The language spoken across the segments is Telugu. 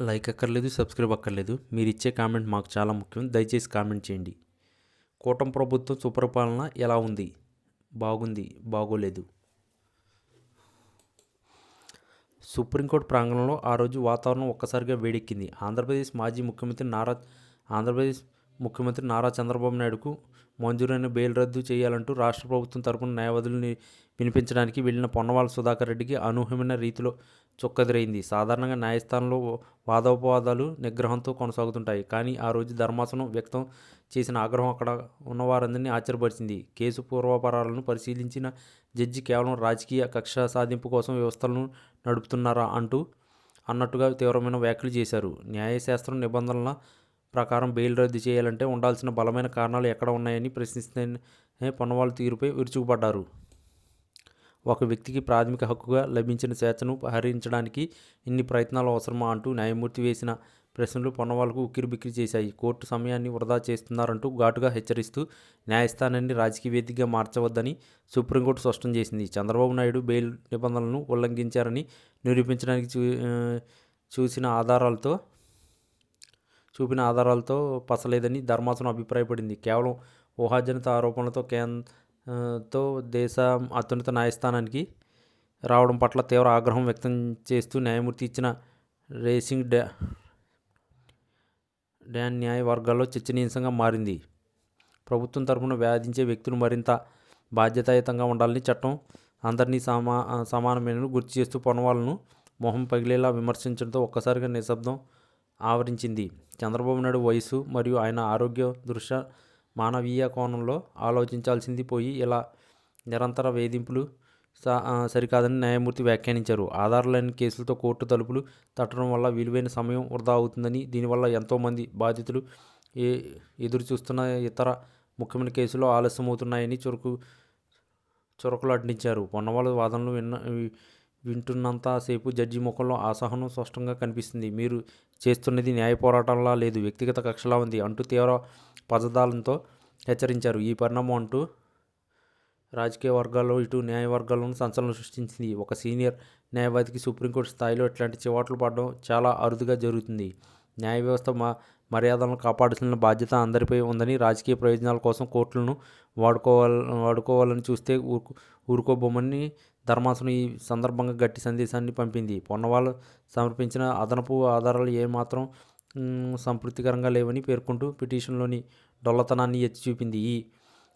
లైక్ అక్కర్లేదు, సబ్స్క్రైబ్ అక్కర్లేదు. మీరిచ్చే కామెంట్ మాకు చాలా ముఖ్యం. దయచేసి కామెంట్ చేయండి. కూటమి ప్రభుత్వం సుపరిపాలన ఎలా ఉంది? బాగుంది, బాగోలేదు. సుప్రీంకోర్టు ప్రాంగణంలో ఆ రోజు వాతావరణం ఒక్కసారిగా వేడెక్కింది. ఆంధ్రప్రదేశ్ ముఖ్యమంత్రి నారా చంద్రబాబు నాయుడుకు మంజూరైన బెయిల్ రద్దు చేయాలంటూ రాష్ట్ర ప్రభుత్వం తరపున న్యాయవాదులను వినిపించడానికి వెళ్లిన పొన్నవాళ్ళ సుధాకర్ రెడ్డికి అనూహ్యమైన రీతిలో చుక్కెదురైంది. సాధారణంగా న్యాయస్థానంలో వాదోపవాదాలు నిగ్రహంతో కొనసాగుతుంటాయి. కానీ ఆ రోజు ధర్మాసనం వ్యక్తం చేసిన ఆగ్రహం అక్కడ ఉన్నవారందరినీ ఆశ్చర్యపరిచింది. కేసు పూర్వాపరాలను పరిశీలించిన జడ్జి కేవలం రాజకీయ కక్ష సాధింపు కోసం వ్యవస్థలను నడుపుతున్నారా అన్నట్టుగా తీవ్రమైన వ్యాఖ్యలు చేశారు. న్యాయశాస్త్రం నిబంధనల ప్రకారం బెయిల్ రద్దు చేయాలంటే ఉండాల్సిన బలమైన కారణాలు ఎక్కడ ఉన్నాయని ప్రశ్నిస్తే పొన్నవాళ్ళ తీరుపై విరుచుకుపడ్డారు. ఒక వ్యక్తికి ప్రాథమిక హక్కుగా లభించిన స్వేచ్ఛను హరించడానికి ఇన్ని ప్రయత్నాలు అవసరమా అంటూ న్యాయమూర్తి వేసిన ప్రశ్నలు పొన్నవాళ్ళకు ఉక్కిరిబిక్కిరి చేశాయి. కోర్టు సమయాన్ని వృధా చేస్తున్నారంటూ ఘాటుగా హెచ్చరిస్తూ న్యాయస్థానాన్ని రాజకీయ వేదికగా మార్చవద్దని సుప్రీంకోర్టు స్పష్టం చేసింది. చంద్రబాబు నాయుడు బెయిల్ నిబంధనలను ఉల్లంఘించారని నిరూపించడానికి చూపిన ఆధారాలతో పసలేదని ధర్మాసనం అభిప్రాయపడింది. కేవలం ఊహాజనిత ఆరోపణలతో దేశ అత్యున్నత న్యాయస్థానానికి రావడం పట్ల తీవ్ర ఆగ్రహం వ్యక్తం చేస్తూ న్యాయమూర్తి ఇచ్చిన రేసింగ్ డ్యాన్ న్యాయవర్గాల్లో చర్చనీయాంశంగా మారింది. ప్రభుత్వం తరపున వాదించే వ్యక్తులు మరింత బాధ్యతాయుతంగా ఉండాలని, చట్టం అందరినీ సమానమేనని గుర్తు చేస్తూ పొన్నవాళ్ళను మొహం పగిలేలా విమర్శించడంతో ఒక్కసారిగా నిశ్శబ్దం ఆవరించింది. చంద్రబాబు నాయుడు వయసు మరియు ఆయన ఆరోగ్య దృష్ట్యా మానవీయ కోణంలో ఆలోచించాల్సింది పోయి ఇలా నిరంతర వేధింపులు సరికాదని న్యాయమూర్తి వ్యాఖ్యానించారు. ఆధారాలేని కేసులతో కోర్టు తలుపులు తట్టడం వల్ల విలువైన సమయం వృధా అవుతుందని, దీనివల్ల ఎంతోమంది బాధితులు ఎదురు చూస్తున్న ఇతర ముఖ్యమైన కేసులు ఆలస్యమవుతున్నాయని చురకలు అంటించారు. పొన్నవాళ్ళ వాదనలు వింటున్నంతసేపు జడ్జి ముఖంలో అసహనం స్పష్టంగా కనిపిస్తుంది. మీరు చేస్తున్నది న్యాయ పోరాటంలా లేదు, వ్యక్తిగత కక్షలా ఉంది అంటూ తీవ్ర పదజాలంతో హెచ్చరించారు. ఈ పరిణామం అటు రాజకీయ వర్గాల్లో ఇటు న్యాయ వర్గాల్లోనూ సంచలనం సృష్టించింది. ఒక సీనియర్ న్యాయవాదికి సుప్రీంకోర్టు స్థాయిలో ఇట్లాంటి చివాట్లు పడడం చాలా అరుదుగా జరుగుతుంది. న్యాయ వ్యవస్థ మర్యాదలను కాపాడాల్సిన బాధ్యత అందరిపై ఉందని, రాజకీయ ప్రయోజనాల కోసం కోర్టులను వాడుకోవాలని చూస్తే ఊరుకోబోమని ధర్మాసనం ఈ సందర్భంగా గట్టి సందేశాన్ని పంపింది. పొన్నవాళ్ళు సమర్పించిన అదనపు ఆధారాలు ఏమాత్రం సంతృప్తికరంగా లేవని పేర్కొంటూ పిటిషన్లోని డొల్లతనాన్ని ఎత్తి చూపింది. ఈ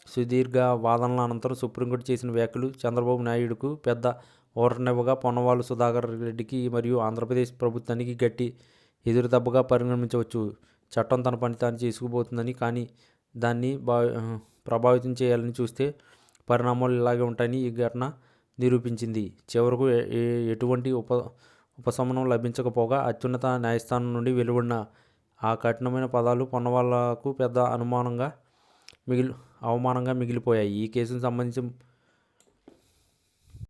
సుదీర్ఘ వాదనల అనంతరం సుప్రీంకోర్టు చేసిన వ్యాఖ్యలు చంద్రబాబు నాయుడుకు పెద్ద ఊరటనివ్వగా, పొన్నవాళ్ళు సుధాకర్ రెడ్డికి మరియు ఆంధ్రప్రదేశ్ ప్రభుత్వానికి గట్టి ఎదురుదెబ్బగా పరిగణించవచ్చు. చట్టం తన పని తాను చేసుకుపోతుందని, కానీ దాన్ని ప్రభావితం చేయాలని చూస్తే పరిణామాలు ఇలాగే ఉంటాయని ఈ ఘటన నిరూపించింది. చివరకు ఎటువంటి ఉపశమనం లభించకపోగా అత్యున్నత న్యాయస్థానం నుండి వెలువడిన ఆ కఠినమైన పదాలు పొన్నవాళ్లకు పెద్ద అవమానంగా మిగిలిపోయాయి. ఈ కేసుకు సంబంధించి